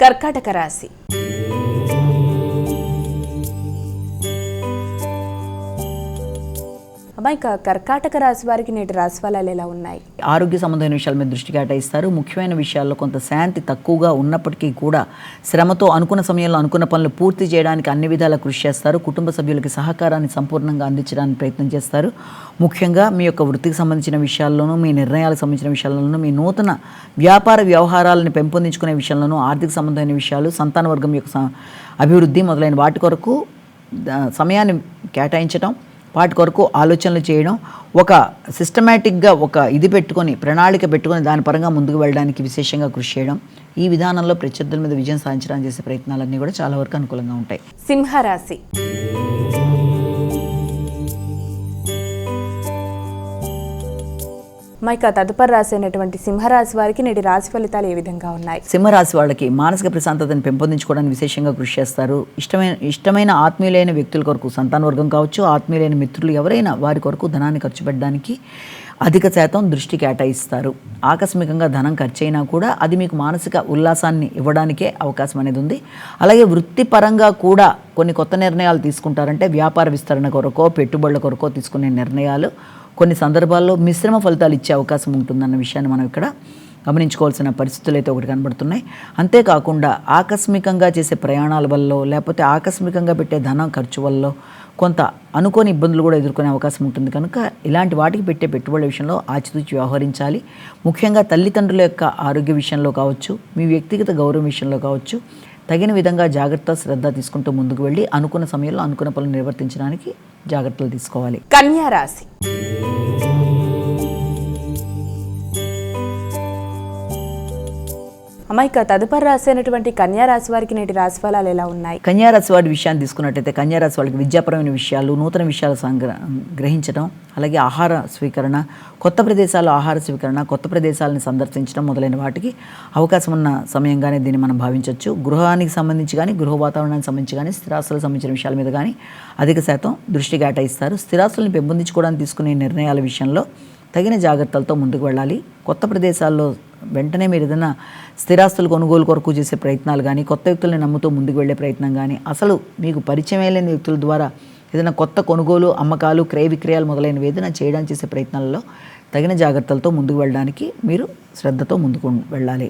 కర్కాటక రాశి. కర్కాటక రాశి వారికి నేటి రాశి ఫలాలు ఎలా ఉన్నాయి? ఆరోగ్య సంబంధమైన విషయాల మీద దృష్టి కేటాయిస్తారు. ముఖ్యమైన విషయాల్లో కొంత శాంతి తక్కువగా ఉన్నప్పటికీ కూడా శ్రమతో అనుకున్న సమయంలో అనుకున్న పనులు పూర్తి చేయడానికి అన్ని విధాలా కృషి చేస్తారు. కుటుంబ సభ్యులకి సహకారాన్ని సంపూర్ణంగా అందించడానికి ప్రయత్నం చేస్తారు. ముఖ్యంగా మీ యొక్క వృత్తికి సంబంధించిన విషయాల్లోనూ, మీ నిర్ణయాలకు సంబంధించిన విషయాల్లోనూ, మీ నూతన వ్యాపార వ్యవహారాలను పెంపొందించుకునే విషయంలోనూ, ఆర్థిక సంబంధమైన విషయాలు, సంతాన వర్గం యొక్క అభివృద్ధి మొదలైన వాటి కొరకు సమయాన్ని కేటాయించడం, వాటి కొరకు ఆలోచనలు చేయడం, ఒక సిస్టమేటిక్గా ఒక ఇది పెట్టుకొని ప్రణాళిక పెట్టుకొని దాని పరంగా ముందుకు వెళ్ళడానికి విశేషంగా కృషి చేయడం, ఈ విధానంలో ప్రత్యర్థుల మీద విజయం సాధించడానికి చేసే ప్రయత్నాలన్నీ కూడా చాలా వరకు అనుకూలంగా ఉంటాయి. సింహరాశి. తదుపరి రాశి అయినటువంటి సింహరాశి వారికి నేటి రాశి ఫలితాలు ఏ విధంగా ఉన్నాయి? సింహరాశి వాళ్ళకి మానసిక ప్రశాంతతను పెంపొందించుకోవడానికి విశేషంగా కృషి చేస్తారు. ఇష్టమైన ఆత్మీయులైన వ్యక్తుల కొరకు, సంతాన వర్గం కావచ్చు, ఆత్మీయులైన మిత్రులు ఎవరైనా వారి కొరకు ధనాన్ని ఖర్చు పెట్టడానికి అధిక శాతం దృష్టి కేటాయిస్తారు. ఆకస్మికంగా ధనం ఖర్చు అయినా కూడా అది మీకు మానసిక ఉల్లాసాన్ని ఇవ్వడానికే అవకాశం అనేది ఉంది. అలాగే వృత్తిపరంగా కూడా కొన్ని కొత్త నిర్ణయాలు తీసుకుంటారంటే వ్యాపార విస్తరణ కొరకో, పెట్టుబడుల కొరకో తీసుకునే నిర్ణయాలు కొన్ని సందర్భాల్లో మిశ్రమ ఫలితాలు ఇచ్చే అవకాశం ఉంటుందన్న విషయాన్ని మనం ఇక్కడ గమనించుకోవాల్సిన పరిస్థితులు అయితే ఒకటి కనబడుతున్నాయి. అంతేకాకుండా ఆకస్మికంగా చేసే ప్రయాణాల వల్ల, లేకపోతే ఆకస్మికంగా పెట్టే ధనం ఖర్చు వల్ల కొంత అనుకోని ఇబ్బందులు కూడా ఎదుర్కొనే అవకాశం ఉంటుంది. కనుక ఇలాంటి వాటికి పెట్టే పెట్టుబడుల విషయంలో ఆచితూచి వ్యవహరించాలి. ముఖ్యంగా తల్లిదండ్రుల యొక్క ఆరోగ్య విషయంలో కావచ్చు, మీ వ్యక్తిగత గౌరవం విషయంలో కావచ్చు, తగిన విధంగా జాగ్రత్త శ్రద్ధ తీసుకుంటూ ముందుకు వెళ్ళి అనుకున్న సమయంలో అనుకున్న పనులు నిర్వర్తించడానికి జాగ్రత్తలు తీసుకోవాలి. కన్యా రాశి. తదుపరి రాశి అయినటువంటి కన్యా రాశి వారికి నేటి రాశి ఫలాలు ఎలా ఉన్నాయి? కన్యా రాశి వారి విషయాన్ని తీసుకున్నట్టయితే కన్యా రాశి వాళ్ళకి విద్యాపరమైన విషయాలు, నూతన విషయాలు గ్రహించడం, అలాగే ఆహార స్వీకరణ, కొత్త ప్రదేశాల్లో ఆహార స్వీకరణ, కొత్త ప్రదేశాలను సందర్శించడం మొదలైన వాటికి అవకాశం ఉన్న సమయంగానే దీన్ని మనం భావించవచ్చు. గృహానికి సంబంధించి కానీ, గృహ వాతావరణానికి సంబంధించి కానీ, స్థిరాస్తులకు సంబంధించిన విషయాల మీద కానీ అధిక శాతం దృష్టి కేటాయిస్తారు. స్థిరాస్తులను పెంపొందించుకోవడానికి తీసుకునే నిర్ణయాల విషయంలో తగిన జాగ్రత్తలతో ముందుకు వెళ్ళాలి. కొత్త ప్రదేశాల్లో వెంటనే మీరు ఏదైనా స్థిరాస్తులు కొనుగోలు కొరకు చేసే ప్రయత్నాలు కానీ, కొత్త వ్యక్తుల్ని నమ్ముతూ ముందుకు వెళ్ళే ప్రయత్నం కానీ, అసలు మీకు పరిచయం లేని వ్యక్తుల ద్వారా ఏదైనా కొత్త కొనుగోలు, అమ్మకాలు, క్రయ విక్రయాలు మొదలైనవి ఏదైనా చేయడానికి చేసే ప్రయత్నాలలో తగిన జాగ్రత్తలతో ముందుకు వెళ్ళడానికి మీరు శ్రద్ధతో ముందుకు వెళ్ళాలి.